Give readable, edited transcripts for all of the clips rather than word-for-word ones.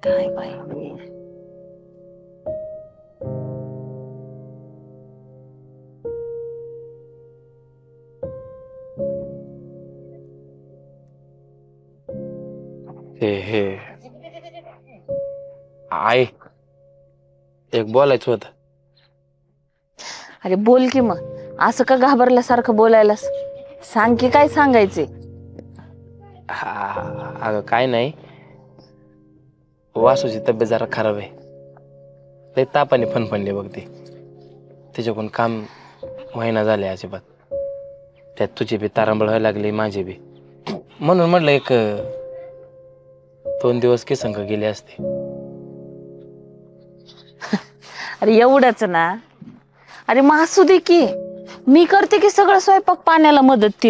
काय बाई हे आई एक बोलायचं होतं. अरे बोल की मग, असं का घाबरल्यासारखं बोलायलास? सांग की काय सांगायचे. अगं काय नाही, वासूची तब्येत जरा खराब आहे. लय तापाने फणफणली बघ ती. तिच्याकडून काम महिना झाले अजिबात. त्यात तुझी बी तारांबळ व्हायला लागली, माझी बी. म्हणून म्हटलं एक 2 दिवस की संग गेले असते. अरे एवढंच ना? अरे मग असू दे की, मी करते की सगळं स्वयंपाक पाण्याला मदत.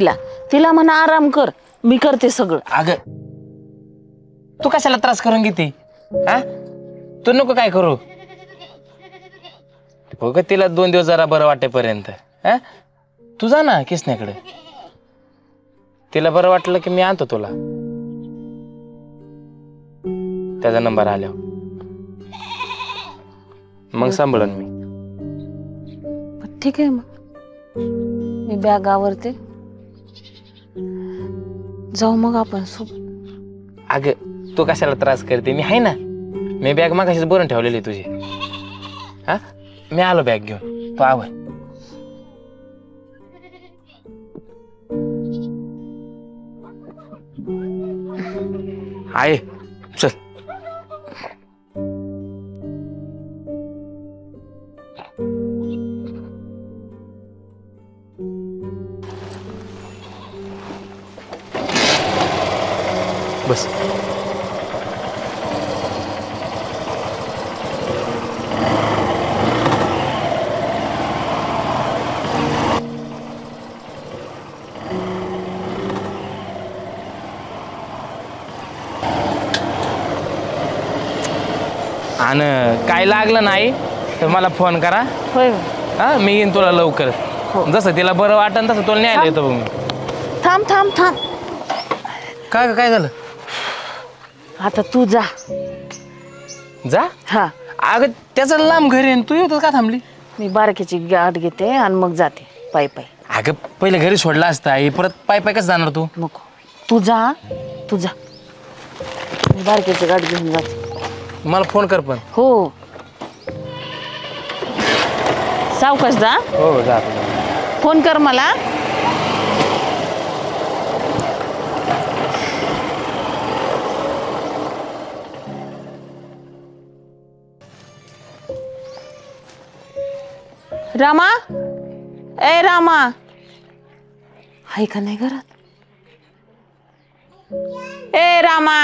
तिला म्हणा आराम कर, मी करते सगळं. अगं तू कशाला त्रास करून घेते? हा, तू नको काय करू. हो ग, तिला 2 दिवस जरा बरं वाटेपर्यंत हा तू जा ना किसण्याकडे. तिला बरं वाटलं की मी आणतो तुला त्याचा नंबर आल्यावर. मग सांभाळन मी. ठीक आहे, मग मी बॅग आवरते, जाऊ मग आपण सोबत. अगं तू कशाला त्रास करते, मी आहे ना. मी बॅग मागाशीच भरून ठेवलेली तुझी. हा, मी आलो बॅग घेऊन, तू आवर. आहे चल. बस. आणि काय लागलं नाही तर मला फोन करा. होय. हा, मी येईन तुला लवकर. जसं तिला बरं वाटन तसं तुला न्यायला येतो बघ मी. थांब थांब थांब. काय झालं? आता तू जा. जा. हा, अगं त्याचं लांब घरी आहे, तू येतो का थांबली? मी बारकीची गाठ घेते आणि मग जाते पायी पायी. अगं पहिले घरी सोडला असता आई, परत पाय कसं जाणार तू? नको, तू जा. मी बारकीची गाठ घेऊन जाते. मला फोन कर पण. हो, सावकाश जा. हो जा. फोन कर मला. रामा, ए रामा, आहे का नाही घरात? ए रामा,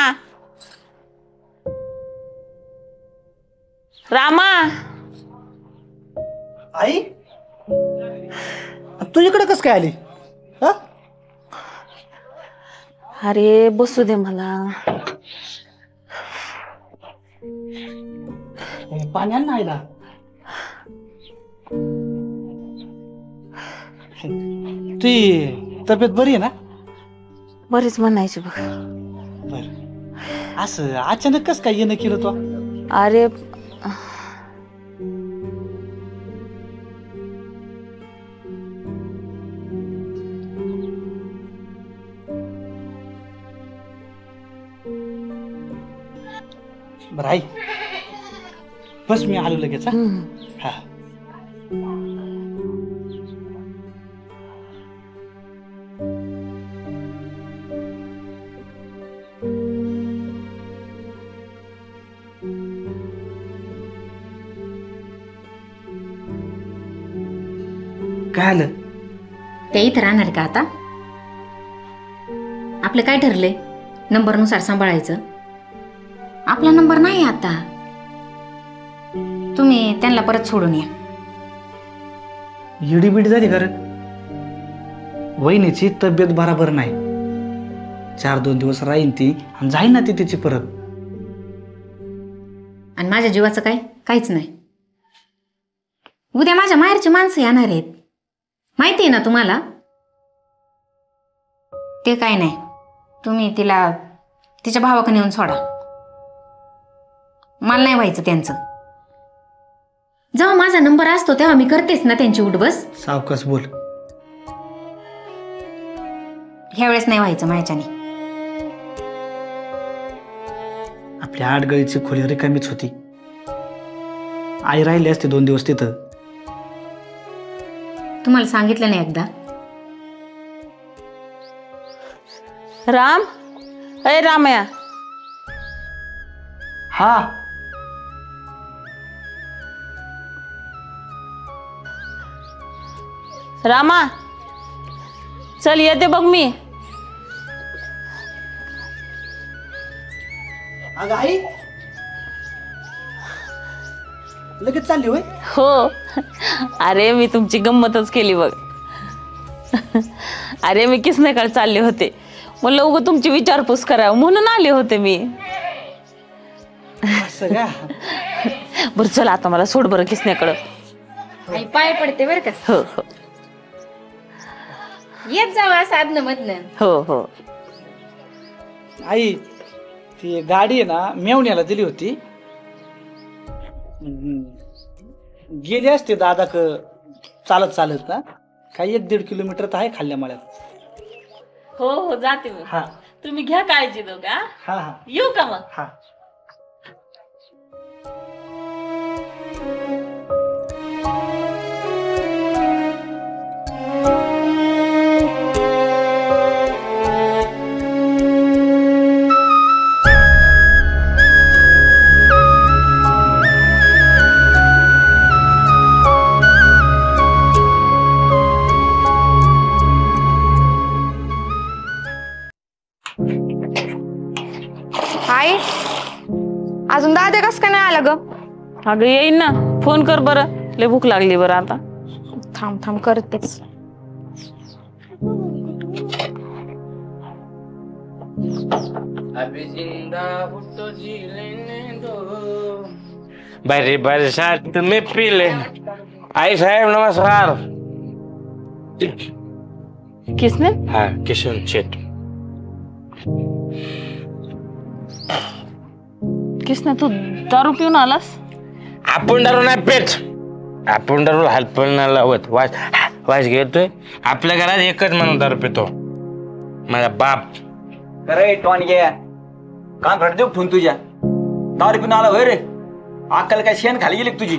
आई तू इकडे कस काय आली? हा, अरे बसू दे मला. पाणी आण ना आईला. तुझी तब्येत बरी आहे ना? बरीच म्हणायची बघ. बर, असं अचानक कस काय येणं केलं तू? अरे बर आई, बस मी आलो लगेच. हा. काय आलं? ते इथं राहणार का आता? आपलं काय ठरलंय? नंबरनुसार सांभाळायचं. आपला नंबर नाही आता. तुम्ही त्यांना परत सोडून या. इडीबिडी झाली कारण वहिनीची तब्येत बराबर नाही. 4-2 दिवस राहीन ती आणि जाईन ना ती तिची परत. आणि माझ्या जीवाचं काय? काहीच नाही. उद्या माझ्या माहेरची माणसं येणार आहेत, माहिती आहे ना तुम्हाला? ते काय नाही. तुम्ही तिला तिच्या भावाकडे नेऊन सोडा. मला नाही व्हायचं त्यांचं. जेव्हा माझा नंबर असतो तेव्हा मी करतेच ना त्यांची उठबस. सावकाश बोल. ह्या वेळेस नाही व्हायचं माझ्याने. आपल्या आडगळीची खोली रिकामीच होती. आई राहिली असते 2 दिवस तिथं. तुम्हाला सांगितलं नाही एकदा? राम, अय रामया. हा रामा, चल येते बघ मी. अगं आई, लगेच चालली होय? हो, अरे मी तुमची गंमतच केली बघ. अरे मी किसनेकडे चालले होते, म्हणलं उगं तुमची विचारपूस करावं म्हणून आले होते मी. असं का? बरं चल आता मला सोड बरं किसनेकडं. आई पाय पडते बरं का. हो हो येत जावा साधनं मधनं. हो हो. आई, ती गाडी आहे ना मेवण्याला दिली होती. गेली असते दादा चालत चालत ना. काही 1-1.5 किलोमीटर तर आहे खाल्ल्या माळ्यात. हो हो जाते मी. हा तुम्ही घ्या काळजी दोघा. हा हा येऊ का मग? हा. आई, अजून दादा कस काय नाही आला ग? अगं येईन ना, फोन कर बरं. लय भूक लागली बरं आता. थांब थांब करतेच. बरी बरसात में पीले. आई साहेब नमस्कार. किसने? हा किशन शेट. किसने? तू दारू पिऊन आलास? आपण दारू नाही पेट. आपण दारू हातपण नाही लावत. वास घेतोय. आपल्या घरात एकच माणूस दारू पितो, माझा बाप. अरे टॉनग्या, कान फट देऊ ठेवून तुझ्या. दारू पिऊन आला होय रे? अक्कल काय शेण खाली गेली का तुझी?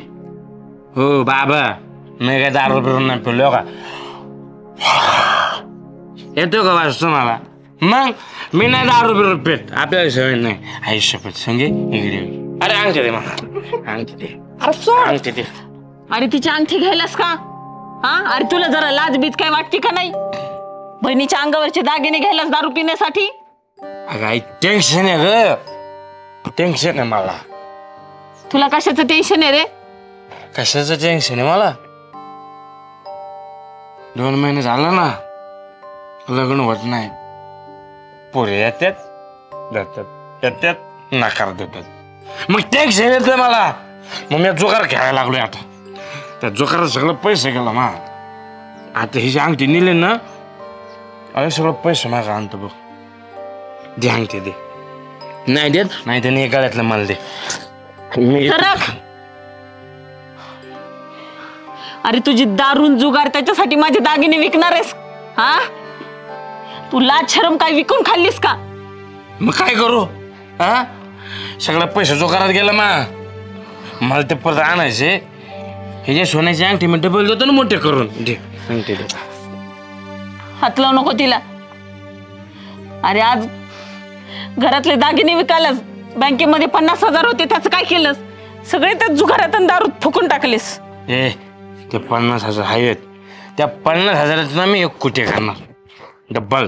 हो बाबा, मी काय दारू पिऊन नाही पिलो का? येतो का वाच तुम्हाला? मग मी नाही दारू पिऊन पेट. आपल्याला सवय नाही. आयुष्यपत संगे इकडे. अरे अंगठी दे मला. अंगठी दे. अंगठी दे. अरे तिची अंगठी घ्यायलास का? हा, अरे तुला जरा लाज बीज काय वाटते का नाही? बहिणीच्या अंगावरचे दागिने घ्यायलास दारू पिण्यासाठी? अगं आई टेन्शन आहे ग. टेन्शन आहे मला. तुला कशाचं टेन्शन आहे रे? कशाचं टेन्शन आहे मला? 2 महिने झालं ना, लग्न होत नाही. पोरे येतात जातात, येतात नकार देतात. मग टेन्शन येतं मला. मग मी जोकार खेळायला लागलोय आता. त्या जोकारात सगळं पैसे गेला मा. आता ही जी अंगठी नेली ना, अरे सगळं पैसे माझा आणतो बघ. दे अंगठी दे. नाही देत नाही त्याने गळ्यातलं मला दे. मी सरक. अरे तुझी दारून जुगार त्याच्यासाठी माझे दागिने विकणार आहेस? हा, तू लाज शरम काय विकून खाल्लीस का? मग काय करू? हा, सगळं पैसे जोकारात गेला मा. मला ते परत आणायचे. हे जे सोन्याची अंगठी मी डबल देतो ना मोठे करून. दे अंगठी दे. हात लावू नको तिला. अरे आज घरातले दागिने विकायलास बँकेमध्ये 50,000 होते, त्याचं काय केलंस? सगळे त्या जुगारात आणि दारूत फुकून टाकलेस. ए ते 50,000 आहेत. त्या 50,000 मी 1 कोटी करणार डब्बल.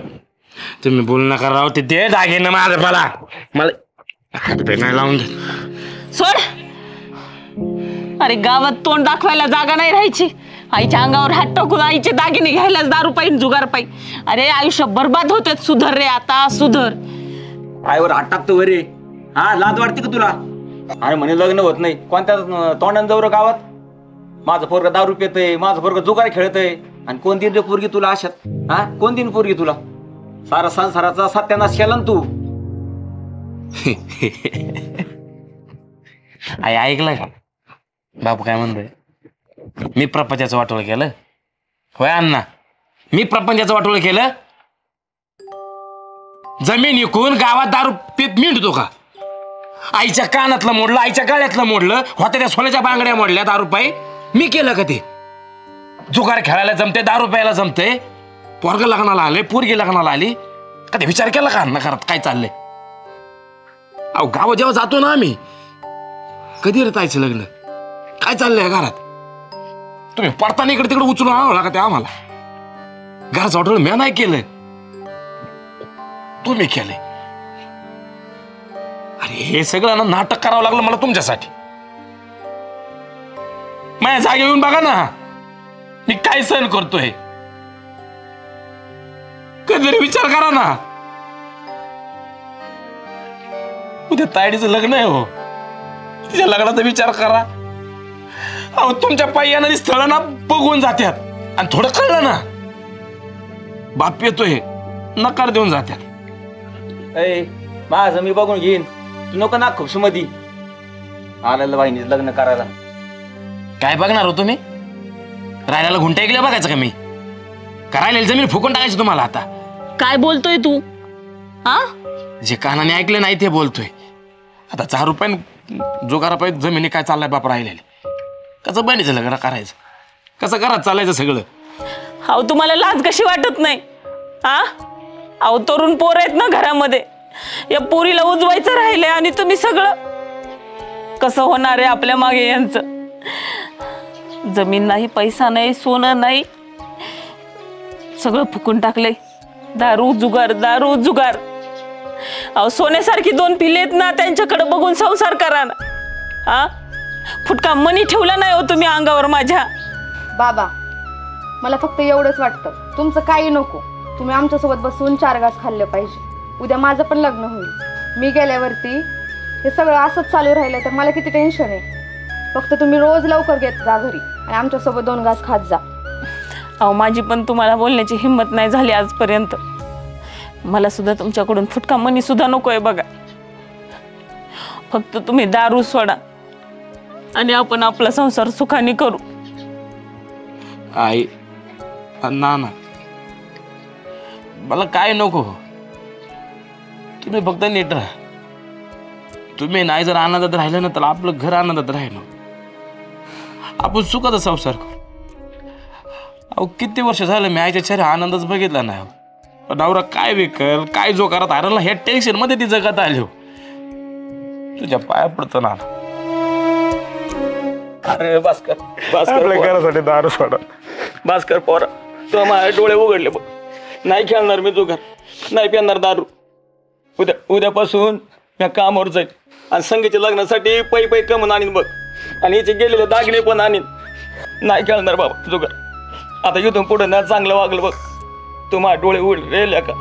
तुम्ही बोलू नका राव. ते दे दागिने माझं मला. हात पे नाही लावून दे. सोड. अरे गावात तोंड दाखवायला जागा नाही राहायची. आईच्या अंगावर हात टाकून आईचे दागिने घ्यायलाच दारू पाहिजे जुगार पाहिजे. अरे आयुष्य बर्बाद होते. सुधर रे आता, सुधर. आईवर हात टाकतो वरे. हा, लाज वाटते का तुला? अरे म्हणे लग्न होत नाही. कोणत्या तोंडाने जाऊ रे गावात? माझं पोरग दारू पितय, माझं पोरग जुगार खेळतय. आणि कोण दिन रे पोरगी तुला अशात? हा, कोण दिन पोरगी तुला? सारा संसाराचा सत्यानाश केला ना तू. आई ऐकलं का बापू काय म्हणतोय? मी प्रपंचाचं वाटोळं केलं होय अण्णा? मी प्रपंचाचं वाटोळं केलं? जमीन विकून गावात दारू पीत मिळतो का? आईच्या कानातलं मोडलं, आईच्या गळ्यातलं मोडलं, होत्या त्या सोन्याच्या बांगड्या मोडल्या दारू पायी. मी केलं का ते? जुगार खेळायला जमते, दारू प्यायला जमते, पोरग लग्नाला आले, पोरगी लग्नाला आली, कधी विचार केला का अण्णा घरात काय चाललंय? अहो गावात जेव्हा जातो ना आम्ही, कधी रतायचं लग्न, काय चाललंय घरात? तुम्ही पडताना इकडे तिकडे उचलून आणावं लागत आम्हाला. घराचं वाटोळं मी नाही केलं, तुम्ही केलंय. अरे हे सगळं ना नाटक करावं लागलं मला तुमच्यासाठी. माझ्या जागे येऊन बघा ना मी काय सहन करतोय. कधीतरी विचार करा ना. उद्या तायडीचं लग्न आहे हो, तिच्या लग्नाचा विचार करा. अहो तुमच्या पायी येणारी स्थळ ना बघून जात्यात आणि थोडं कळलं ना बाप येतोय नकार देऊन जात्यात. ए माझं मी बघून घेईन, तू नको ना खुश मधी आलेलं वाहिनीच लग्न करायला. काय बघणार हो तुम्ही? राहिल्याला घुंटा ऐकल्या बघायचं का मी? करायला जमीन फुकून टाकायची तुम्हाला आता? काय बोलतोय तू? हा जे कानाने ऐकलं नाही ते बोलतोय. आता 4 रुपयाने जुगारा पाहिजे जमिनी काय चाललाय बाप राहिलेली. कसं बहिणीचं लग्न करायचं? कसं घरात चालायचं सगळं? अहो तुम्हाला लाज कशी वाटत नाही? हा अहो तरुण पोर आहेत ना घरामध्ये, या पोरीला उजवायचं राहिले आणि तुम्ही सगळं. कसं होणार आहे आपल्या मागे यांचं? जमीन नाही, पैसा नाही, सोनं नाही, सगळं फुकून टाकलंय. दारू जुगार, दारू जुगार. अहो सोन्यासारखी 2 पिलेत ना, त्यांच्याकडे बघून संसार करा ना. हा फुटका मनी ठेवला नाही हो तुम्ही अंगावर माझ्या. बाबा मला फक्त एवढंच वाटतं, तुमचं काही नको. तुम्ही आमच्यासोबत बसून 4 घास खाल्ले पाहिजे. उद्या माझं पण लग्न होईल. मी गेल्यावरती हे सगळं असंच चालू राहिलं तर मला किती टेन्शन आहे. फक्त तुम्ही रोज लवकर घेत जा घरी आणि आमच्यासोबत 2 घास खात जा. अहो माझी पण तुम्हाला बोलण्याची हिंमत नाही झाली आजपर्यंत. मला सुद्धा तुमच्याकडून फुटका मनी सुद्धा नकोय बघा. फक्त तुम्ही दारू सोडा आणि आपण आपला संसार सुखाने करू. आई ना ना मला काय नको, तुम्ही फक्त नीट राहा. तुम्ही नाही जर आनंदात राहिलं ना तर आपलं घर आनंदात राहील. आपण सुखाचा संसार करू. अहो किती वर्ष झालं मी आईच्या चेहरा आनंदच बघितला नाही. नवरा काय विकल, काय जो करत हरला, ह्या टेन्शन मध्ये ती जगत आली. तुझ्या पाया पडतो ना. अरे भास्कर, भास्कर घरासाठी दारू सोडा. भास्कर पोरा, तू माझे डोळे उघडले बघ. नाही खेळणार मी जुगार, नाही पिणार दारू. उद्यापासून मी कामावर जाईल आणि संगीच्या लग्नासाठी पै कमून आणीन बघ. आणि हिचे गेलेले दागिने पण आणीन. नाही खेळणार बाबा जुगार. आता इथून पुढे ना चांगलं वागलं बघ. तू माझे डोळे उघडले का?